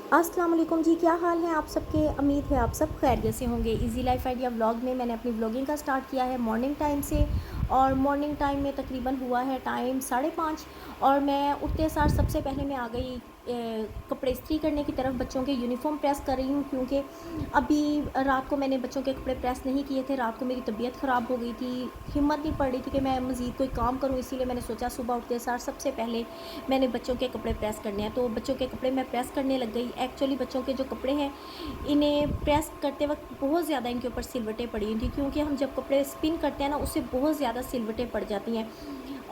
अस्सलाम वालेकुम जी, क्या हाल है आप सबके। उम्मीद है आप सब खैरियत से होंगे। इजी लाइफ आइडिया व्लॉग में मैंने अपनी व्लॉगिंग का स्टार्ट किया है मॉर्निंग टाइम से। और मॉर्निंग टाइम में तकरीबन हुआ है टाइम 5:30। और मैं उठते सार सबसे पहले मैं आ गई कपड़े इस्त्री करने की तरफ। बच्चों के यूनिफॉर्म प्रेस कर रही हूँ क्योंकि अभी रात को मैंने बच्चों के कपड़े प्रेस नहीं किए थे। रात को मेरी तबीयत ख़राब हो गई थी, हिम्मत नहीं पड़ रही थी कि मैं मज़ीद कोई काम करूँ, इसीलिए मैंने सोचा सुबह उठते सार सबसे पहले मैंने बच्चों के कपड़े प्रेस करने हैं। तो बच्चों के कपड़े मैं प्रेस करने लग गई। एक्चुअली बच्चों के जो कपड़े हैं इन्हें प्रेस करते वक्त बहुत ज़्यादा इनके ऊपर सिलवटें पड़ी हुई थी, क्योंकि हम जब कपड़े स्पिन करते हैं ना उससे बहुत ज़्यादा सिलवटें पड़ जाती हैं।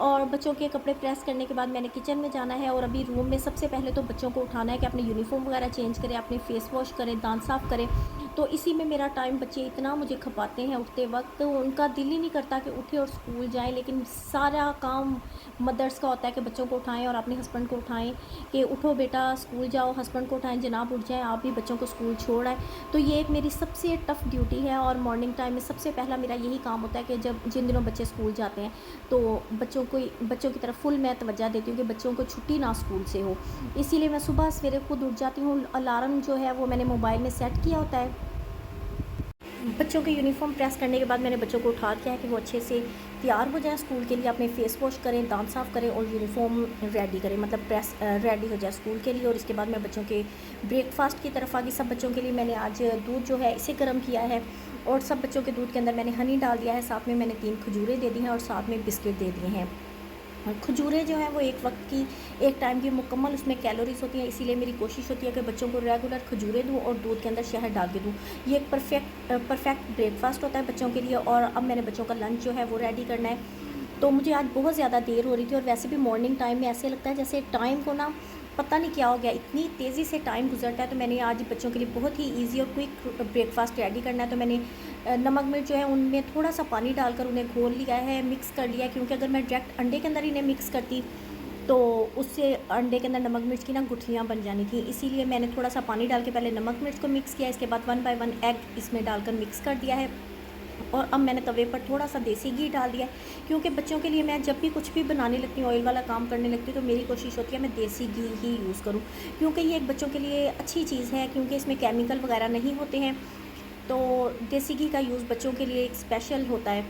और बच्चों के कपड़े प्रेस करने के बाद मैंने किचन में जाना है और अभी रूम में सबसे पहले तो बच्चों को उठाना है कि अपने यूनिफॉर्म वगैरह चेंज करें, अपने फेस वॉश करें, दांत साफ़ करें। तो इसी में मेरा टाइम, बच्चे इतना मुझे खपाते हैं उठते वक्त, तो उनका दिल ही नहीं करता कि उठे और स्कूल जाएं। लेकिन सारा काम मदर्स का होता है कि बच्चों को उठाएं और अपने हस्बैंड को उठाएं कि उठो बेटा स्कूल जाओ, हस्बैंड को उठाएं जनाब उठ जाएं, आप भी बच्चों को स्कूल छोड़ आए। तो ये एक मेरी सबसे टफ़ ड्यूटी है। और मॉर्निंग टाइम में सबसे पहला मेरा यही काम होता है कि जब जिन दिनों बच्चे स्कूल जाते हैं तो बच्चों की तरफ फुल मैं तवज्जो देती हूँ कि बच्चों को छुट्टी ना स्कूल से हो। इसीलिए मैं सुबह सवेरे खुद उठ जाती हूँ। अलार्म जो है वो मैंने मोबाइल में सेट किया होता है। बच्चों के यूनिफॉर्म प्रेस करने के बाद मैंने बच्चों को उठा दिया है कि वो अच्छे से तैयार हो जाएं स्कूल के लिए, अपने फेस वॉश करें, दांत साफ़ करें और यूनिफॉर्म रेडी करें, मतलब प्रेस रेडी हो जाए स्कूल के लिए। और इसके बाद मैं बच्चों के ब्रेकफास्ट की तरफ आ गई। सब बच्चों के लिए मैंने आज दूध जो है इसे गर्म किया है और सब बच्चों के दूध के अंदर मैंने हनी डाल दिया है। साथ में मैंने 3 खजूरें दे दी हैं और साथ में बिस्किट दे दिए हैं। खजूरें जो हैं वो एक वक्त की, एक टाइम की मुकम्मल उसमें कैलोरीज होती हैं, इसीलिए मेरी कोशिश होती है कि बच्चों को रेगुलर खजूरें दूँ और दूध के अंदर शहद डाल के दूँ। ये एक परफेक्ट ब्रेकफास्ट होता है बच्चों के लिए। और अब मैंने बच्चों का लंच जो है वो रेडी करना है। तो मुझे आज बहुत ज़्यादा देर हो रही थी और वैसे भी मॉर्निंग टाइम में ऐसे लगता है जैसे टाइम को ना पता नहीं क्या हो गया, इतनी तेज़ी से टाइम गुजरता है। तो मैंने आज बच्चों के लिए बहुत ही इजी और क्विक ब्रेकफास्ट रेडी करना है। तो मैंने नमक मिर्च जो है उनमें थोड़ा सा पानी डालकर उन्हें घोल लिया है, मिक्स कर लिया है, क्योंकि अगर मैं डायरेक्ट अंडे के अंदर इन्हें मिक्स करती तो उससे अंडे के अंदर नमक मिर्च की ना गुठलियाँ बन जानी थी। इसीलिए मैंने थोड़ा सा पानी डाल के पहले नमक मिर्च को मिक्स किया, इसके बाद 1 बाय 1 एग इसमें डालकर मिक्स कर दिया है। और अब मैंने तवे पर थोड़ा सा देसी घी डाल दिया है, क्योंकि बच्चों के लिए मैं जब भी कुछ भी बनाने लगती हूँ, ऑयल वाला काम करने लगती हूँ, तो मेरी कोशिश होती है मैं देसी घी ही यूज़ करूँ, क्योंकि ये एक बच्चों के लिए अच्छी चीज़ है, क्योंकि इसमें केमिकल वगैरह नहीं होते हैं। तो देसी घी का यूज़ बच्चों के लिए एक स्पेशल होता है।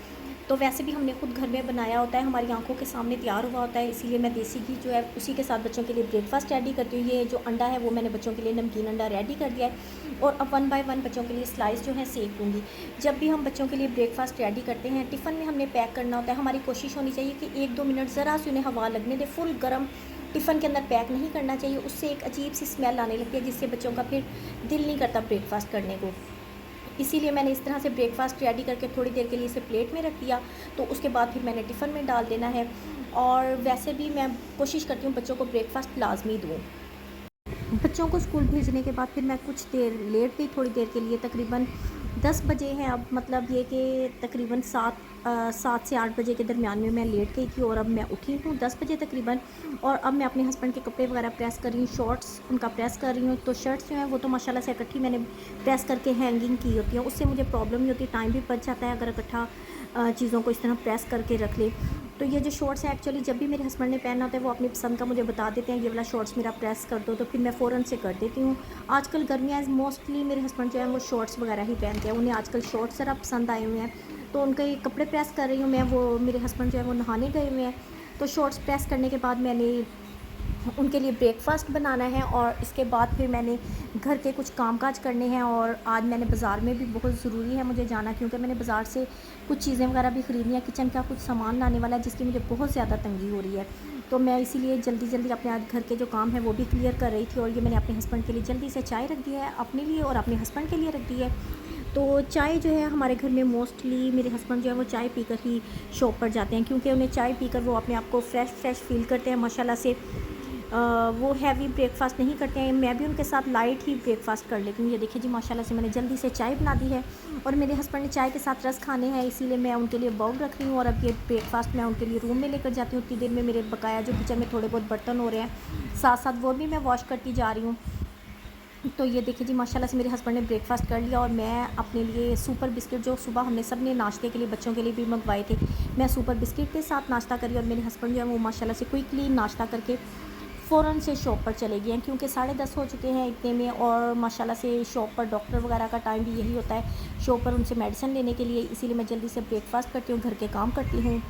तो वैसे भी हमने खुद घर में बनाया होता है, हमारी आंखों के सामने तैयार हुआ होता है, इसीलिए मैं देसी घी जो है उसी के साथ बच्चों के लिए ब्रेकफास्ट रेडी करती हूँ। ये जो अंडा है वो मैंने बच्चों के लिए नमकीन अंडा रेडी कर दिया है और अब 1 बाय 1 बच्चों के लिए स्लाइस जो है सेक दूँगी। जब भी हम बच्चों के लिए ब्रेकफास्ट रेडी करते हैं, टिफ़िन में हमने पैक करना होता है, हमारी कोशिश होनी चाहिए कि 1-2 मिनट ज़रा सी उन्हें हवा लगने दें। फुल गर्म टिफ़िन के अंदर पैक नहीं करना चाहिए, उससे एक अजीब सी स्मेल आने लगती है जिससे बच्चों का फिर दिल नहीं करता ब्रेकफास्ट करने को। इसीलिए मैंने इस तरह से ब्रेकफास्ट रेडी करके थोड़ी देर के लिए इसे प्लेट में रख दिया। तो उसके बाद फिर मैंने टिफ़िन में डाल देना है। और वैसे भी मैं कोशिश करती हूँ बच्चों को ब्रेकफास्ट लाजमी दूँ। बच्चों को स्कूल भेजने के बाद फिर मैं कुछ देर लेट गई, थोड़ी देर के लिए, तकरीबन 10 बजे हैं अब, मतलब ये कि तकरीबन 7 से 8 बजे के दरमियान में मैं लेट गई थी और अब मैं उठी हूँ 10 बजे तकरीबन। और अब मैं अपने हस्बैंड के कपड़े वगैरह प्रेस कर रही हूँ, शॉर्ट्स उनका प्रेस कर रही हूँ। तो शर्ट्स जो हैं वो तो माशाल्लाह से इकट्ठी मैंने प्रेस करके हैंगिंग की होती है, उससे मुझे प्रॉब्लम नहीं होती, टाइम भी बच जाता है अगर इकट्ठा चीज़ों को इस तरह प्रेस करके रख ले। तो ये जो शॉर्ट्स हैं एक्चुअली जब भी मेरे हस्बैंड ने पहनना होता है वो अपनी पसंद का मुझे बता देते हैं, ये वाला शॉर्ट्स मेरा प्रेस कर दो, तो फिर मैं फ़ौरन से कर देती हूँ। आजकल गर्मियाँ मोस्टली मेरे हस्बैंड जो है वो शॉर्ट्स वगैरह ही पहनते हैं, उन्हें आजकल शॉर्ट्स ज़रा पसंद आए हुए हैं। तो उनके ये कपड़े प्रेस कर रही हूँ मैं, वो मेरे हस्बैंड जो है वो नहाने गए हुए हैं। तो शॉर्ट्स प्रेस करने के बाद मैंने उनके लिए ब्रेकफास्ट बनाना है और इसके बाद फिर मैंने घर के कुछ कामकाज करने हैं। और आज मैंने बाज़ार में भी बहुत ज़रूरी है मुझे जाना, क्योंकि मैंने बाज़ार से कुछ चीज़ें वगैरह भी ख़रीदनी है, किचन का कुछ सामान लाने वाला है जिसकी मुझे बहुत ज़्यादा तंगी हो रही है। तो मैं इसीलिए जल्दी जल्दी अपने आज घर के जो काम है वो भी क्लियर कर रही थी। और ये मैंने अपने हस्बैंड के लिए जल्दी से चाय रख दिया है, अपने लिए और अपने हस्बैंड के लिए रख दी है। तो चाय जो है हमारे घर में मोस्टली मेरे हस्बैंड जो है वो चाय पीकर ही शॉप पर जाते हैं, क्योंकि उन्हें चाय पीकर वो अपने आप को फ़्रेश फ़ील करते हैं माशाल्लाह से। वो हैवी ब्रेकफास्ट नहीं करते हैं, मैं भी उनके साथ लाइट ही ब्रेकफास्ट कर लेती हूँ। ये देखिए जी माशाल्लाह से मैंने जल्दी से चाय बना दी है और मेरे हस्बैंड ने चाय के साथ रस खाने हैं, इसीलिए मैं उनके लिए बाउल रख रही हूँ। और अब ये ब्रेकफास्ट मैं उनके लिए रूम में लेकर जाती हूँ। उतनी देर में मेरे बकाया जो किचन में थोड़े बहुत बर्तन हो रहे हैं साथ साथ वो भी मैं वॉश करती जा रही हूँ। तो ये देखिए जी माशाल्लाह से मेरे हस्बैंड ने ब्रेकफास्ट कर लिया और मैं अपने लिए सुपर बिस्किट जो सुबह हमने सब ने नाश्ते के लिए बच्चों के लिए भी मंगवाए थे, मैं सुपर बिस्किट के साथ नाश्ता करी और मेरे हस्बैंड जो है वो माशाल्लाह से क्विकली नाश्ता करके फ़ौरन से शॉप पर चले गए हैं, क्योंकि 10:30 हो चुके हैं इतने में, और माशाल्लाह से शॉप पर डॉक्टर वगैरह का टाइम भी यही होता है शॉप पर उनसे मेडिसिन लेने के लिए। इसीलिए मैं जल्दी से ब्रेकफ़ास्ट करती हूँ, घर के काम करती हूँ।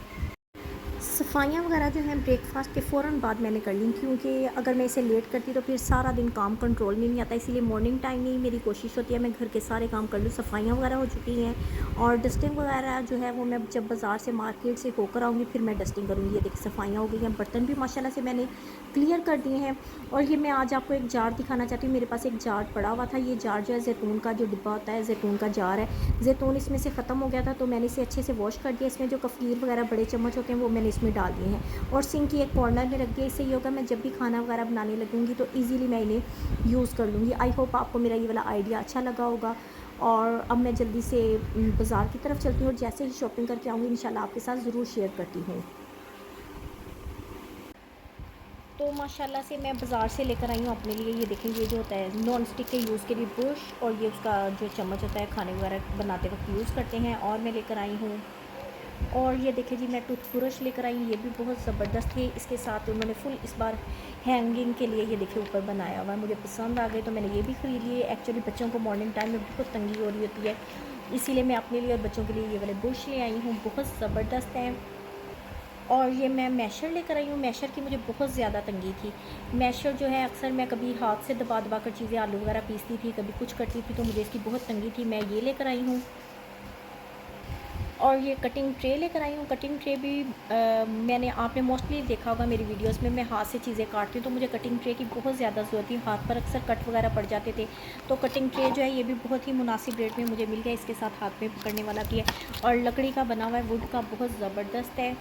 सफाइयाँ वगैरह जो हैं ब्रेकफ़ास्ट के फ़ौरन बाद मैंने कर ली, क्योंकि अगर मैं इसे लेट करती तो फिर सारा दिन काम कंट्रोल में नहीं आता। इसीलिए मॉर्निंग टाइम में ही मेरी कोशिश होती है मैं घर के सारे काम कर लूँ। सफाइयाँ वगैरह हो चुकी हैं और डस्टिंग वगैरह जो है वो मैं जब बाज़ार से मार्केट से होकर आऊँगी फिर मैं डस्टिंग करूँगी। ये देखिए सफाइयाँ हो गई हैं, बर्तन भी माशाल्लाह से मैंने क्लियर कर दिए हैं। और ये मैं आज आपको एक जार दिखाना चाहती हूँ। मेरे पास एक जार पड़ा हुआ था। ये जार जो है ज़ैतून का जो डिब्बा होता है, ज़ैतून का जार है। ज़ैतून इसमें से ख़त्म हो गया था तो मैंने इसे अच्छे से वॉश कर दिया। इसमें जो कफ़ीर वगैरह बड़े चम्मच होते हैं वो मैंने इसमें डाल दिए हैं और सिंक की एक कॉर्नर में रख दिया। इससे ये होगा मैं जब भी खाना वगैरह बनाने लगूँगी तो ईज़िली मैं इन्हें यूज़ कर लूँगी। आई होप आपको मेरा ये वाला आइडिया अच्छा लगा होगा। और अब मैं जल्दी से बाज़ार की तरफ चलती हूँ और जैसे ही शॉपिंग करके आऊँगी इंशाल्लाह आपके साथ ज़रूर शेयर करती हूँ। तो माशाल्लाह से मैं बाज़ार से लेकर आई हूँ अपने लिए, ये देखें ये जो होता है नॉन स्टिक के यूज़ के लिए ब्रश, और ये उसका जो चम्मच होता है खाने वगैरह बनाते वक्त यूज़ करते हैं, और मैं लेकर आई हूँ। और ये देखिए जी मैं टूथब्रश लेकर आई हूँ, ये भी बहुत ज़बरदस्त है। इसके साथ उन्होंने फुल इस बार हैंगिंग के लिए ये देखिए ऊपर बनाया हुआ है, मुझे पसंद आ गए तो मैंने ये भी ख़रीद लिए। एक्चुअली बच्चों को मॉर्निंग टाइम में बहुत तंगी हो रही होती है, इसीलिए मैं अपने लिए और बच्चों के लिए ये वाले ब्रश ले आई हूँ, बहुत ज़बरदस्त हैं। और ये मैं मैशर लेकर आई हूँ। मैशर की मुझे बहुत ज़्यादा तंगी थी। मैशर जो है अक्सर मैं कभी हाथ से दबा दबा कर चीज़ें आलू वगैरह पीसती थी, कभी कुछ करती थी, तो मुझे इसकी बहुत तंगी थी। मैं ये लेकर आई हूँ। और ये कटिंग ट्रे लेकर आई हूँ। कटिंग ट्रे भी मैंने आपने मोस्टली देखा होगा मेरी वीडियोस में, मैं हाथ से चीज़ें काटती हूँ तो मुझे कटिंग ट्रे की बहुत ज़्यादा ज़रूरत थी। हाथ पर अक्सर कट वगैरह पड़ जाते थे, तो कटिंग ट्रे जो है ये भी बहुत ही मुनासिब रेट में मुझे मिल गया। इसके साथ हाथ में पकड़ने वाला भी है और लकड़ी का बना हुआ है, वुड का, बहुत ज़बरदस्त है।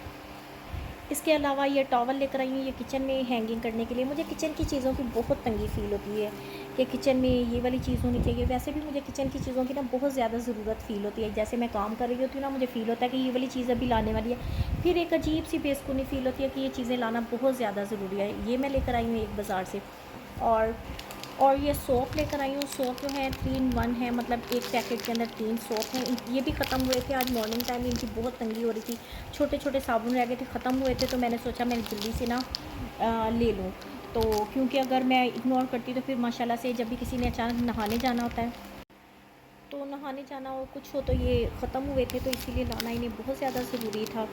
इसके अलावा ये टॉवल लेकर आई हूँ, ये किचन में हैंगिंग करने के लिए। मुझे किचन की चीज़ों की बहुत तंगी फ़ील होती है कि किचन में ये वाली चीज़ होनी चाहिए। वैसे भी मुझे किचन की चीज़ों की ना बहुत ज़्यादा ज़रूरत फ़ील होती है। जैसे मैं काम कर रही होती हूँ ना, मुझे फ़ील होता है कि ये वाली चीज़ अभी लाने वाली है, फिर एक अजीब सी बेसुनी फ़ील होती है कि ये चीज़ें लाना बहुत ज़्यादा ज़रूरी है। ये मैं लेकर आई हूँ एक बाज़ार से। और ये सोप लेकर आई हूँ। सोप जो है 3 in 1 है, मतलब एक पैकेट के अंदर 3 सोप हैं। ये भी ख़त्म हुए थे आज मॉर्निंग टाइम में, इनकी बहुत तंगी हो रही थी। छोटे छोटे साबुन रह गए थे, ख़त्म हुए थे, तो मैंने सोचा मैं जल्दी से ना ले लूँ। तो क्योंकि अगर मैं इग्नोर करती तो फिर माशाल्लाह से जब भी किसी ने अचानक नहाने जाना होता है, तो नहाने जाना हो कुछ हो तो ये ख़त्म हुए थे, तो इसीलिए लाना इन्हें बहुत ज़्यादा ज़रूरी था।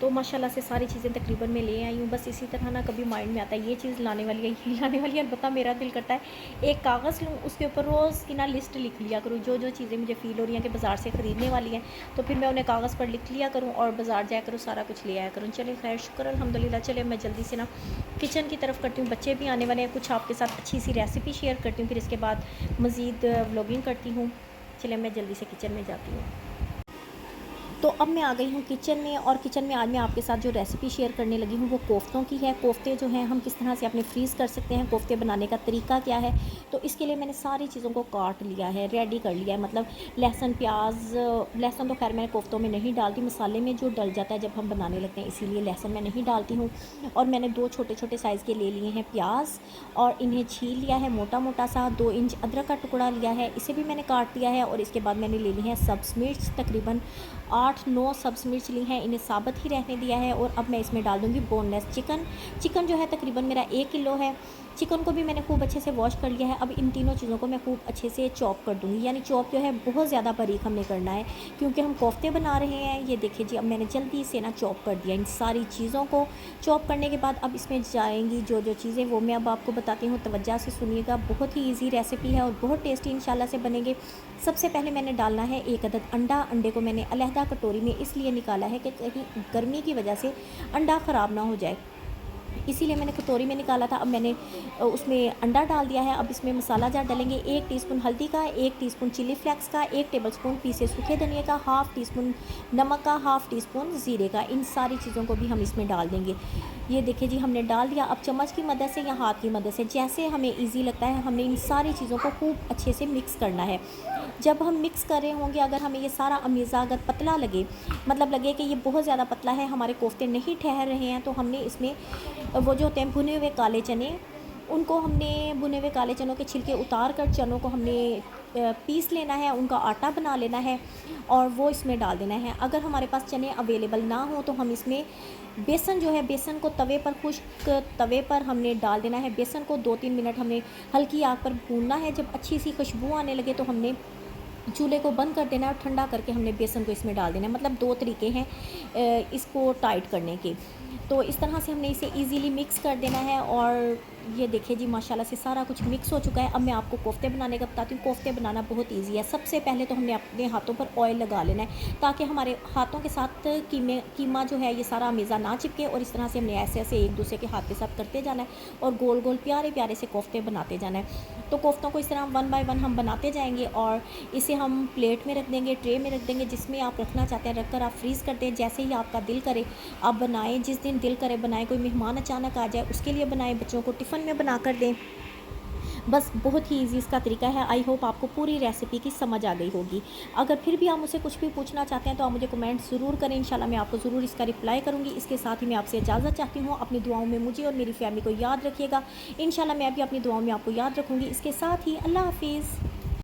तो माशाल्लाह से सारी चीज़ें तकरीबन मैं ले आई हूँ। बस इसी तरह ना कभी माइंड में आता है ये चीज़ लाने वाली है, ये लाने वाली है, अलबत्ता मेरा दिल करता है एक कागज़ लूँ, उसके ऊपर रोज़ की ना लिस्ट लिख लिया करूँ, जो जो चीज़ें मुझे फ़ील हो रही हैं कि बाज़ार से ख़रीदने वाली हैं, तो फिर मैं उन्हें कागज़ पर लिख लिया करूँ और बाज़ार जाया करूँ, सारा कुछ ले आया करूँ। चलिए खैर शुक्र अल्हम्दुलिल्लाह। चलिए मैं जल्दी से ना किचन की तरफ करती हूँ, बच्चे भी आने वाले हैं, कुछ आपके साथ अच्छी सी रेसिपी शेयर करती हूँ, फिर इसके बाद मज़ीद व्लॉगिंग करती हूँ। चलिए मैं जल्दी से किचन में जाती हूँ। तो अब मैं आ गई हूँ किचन में, और किचन में आज मैं आपके साथ जो रेसिपी शेयर करने लगी हूँ वो कोफ्तों की है। कोफ्ते जो हैं हम किस तरह से अपने फ्रीज़ कर सकते हैं, कोफ्ते बनाने का तरीका क्या है। तो इसके लिए मैंने सारी चीज़ों को काट लिया है, रेडी कर लिया है, मतलब लहसुन प्याज। लहसुन तो खैर मैंने कोफ्तों में नहीं डालती, मसाले में जो डल जाता है जब हम बनाने लगते हैं, इसीलिए लहसुन मैं नहीं डालती हूँ। और मैंने 2 छोटे छोटे साइज़ के ले लिए हैं प्याज, और इन्हें छील लिया है मोटा मोटा सा। 2 इंच अदरक का टुकड़ा लिया है, इसे भी मैंने काट दिया है। और इसके बाद मैंने ले ली है सब्ज़ मिर्च, तकरीबन 8-9 सब्ज़ मिर्च ली हैं, इन्हें साबुत ही रहने दिया है। और अब मैं इसमें डाल दूँगी बोनलेस चिकन। चिकन जो है तकरीबन मेरा 1 किलो है। चिकन को भी मैंने खूब अच्छे से वॉश कर लिया है। अब इन तीनों चीज़ों को मैं खूब अच्छे से चॉप कर दूँगी, यानी चॉप जो है बहुत ज़्यादा बारीक हमने करना है क्योंकि हम कोफ्ते बना रहे हैं। ये देखिए जी अब मैंने जल्दी से ना चॉप कर दिया इन सारी चीज़ों को। चॉप करने के बाद अब इसमें जाएंगी जो जो चीज़ें वो मैं अब आपको बताती हूँ, तवज्जो से सुनिएगा। बहुत ही ईजी रेसिपी है और बहुत टेस्टी इंशाल्लाह से बनेंगे। सबसे पहले मैंने डालना है 1 अदद अंडा। अंडे को मैंने अलहदा कटोरी में इसलिए निकाला है कि कहीं गर्मी की वजह से अंडा ख़राब ना हो जाए, इसीलिए मैंने कटोरी में निकाला था। अब मैंने उसमें अंडा डाल दिया है। अब इसमें मसाला जार डालेंगे, 1 टीस्पून हल्दी का, 1 टीस्पून चिली फ्लेक्स का, 1 टेबलस्पून पीसे सूखे धनिया का, हाफ़ टी स्पून नमक का, हाफ़ टी स्पून ज़ीरे का। इन सारी चीज़ों को भी हम इसमें डाल देंगे। ये देखिए जी हमने डाल दिया। अब चम्मच की मदद से या हाथ की मदद से जैसे हमें ईजी लगता है, हमने इन सारी चीज़ों को खूब अच्छे से मिक्स करना है। जब हम मिक्स कर रहे होंगे, अगर हमें ये सारा अमीज़ा अगर पतला लगे, मतलब लगे कि ये बहुत ज़्यादा पतला है, हमारे कोफ्ते नहीं ठहर रहे हैं, तो हमने इसमें वो जो होते हैं भुने हुए काले चने उनको हमने भुने हुए काले चनों के छिलके उतार कर चनों को हमने पीस लेना है, उनका आटा बना लेना है और वो इसमें डाल देना है। अगर हमारे पास चने अवेलेबल ना हो तो हम इसमें बेसन जो है, बेसन को तवे पर, खुश्क तवे पर हमने डाल देना है। बेसन को 2-3 मिनट हमने हल्की आग पर भूनना है। जब अच्छी सी खुशबू आने लगे तो हमने चूल्हे को बंद कर देना है और ठंडा करके हमने बेसन को इसमें डाल देना है। मतलब 2 तरीके हैं इसको टाइट करने के। तो इस तरह से हमने इसे इजीली मिक्स कर देना है। और ये देखिए जी, माशाल्लाह से सारा कुछ मिक्स हो चुका है। अब मैं आपको कोफ्ते बनाने का बताती हूँ। कोफ्ते बनाना बहुत ईजी है। सबसे पहले तो हमने अपने हाथों पर ऑयल लगा लेना है ताकि हमारे हाथों के साथ कीमा जो है ये सारा अमेज़ा ना चिपके। और इस तरह से हमने ऐसे ऐसे एक दूसरे के हाथ के साथ करते जाना है और गोल गोल प्यारे प्यारे से कोफ्ते बनाते जाना है। तो कोफ्तों को इस तरह 1 बाय 1 हम बनाते जाएंगे और इसे हम प्लेट में रख देंगे, ट्रे में रख देंगे, जिसमें आप रखना चाहते हैं रख कर आप फ्रीज़ कर दें। जैसे ही आपका दिल करे आप बनाएं, जिस दिन दिल करे बनाएं। कोई मेहमान अचानक आ जाए उसके लिए बनाएं, बच्चों को टिफ़िन में बना कर दें। बस बहुत ही ईजी इसका तरीका है। आई होप आपको पूरी रेसिपी की समझ आ गई होगी। अगर फिर भी आप मुझसे कुछ भी पूछना चाहते हैं तो आप मुझे कमेंट ज़रूर करें। इंशाल्लाह मैं आपको ज़रूर इसका रिप्लाई करूँगी। इसके साथ ही मैं आपसे इजाज़त चाहती हूँ। अपनी दुआओं में मुझे और मेरी फैमिली को याद रखिएगा। इंशाल्लाह मैं भी अपनी दुआओं में आपको याद रखूँगी। इसके साथ ही अल्लाह हाफिज़।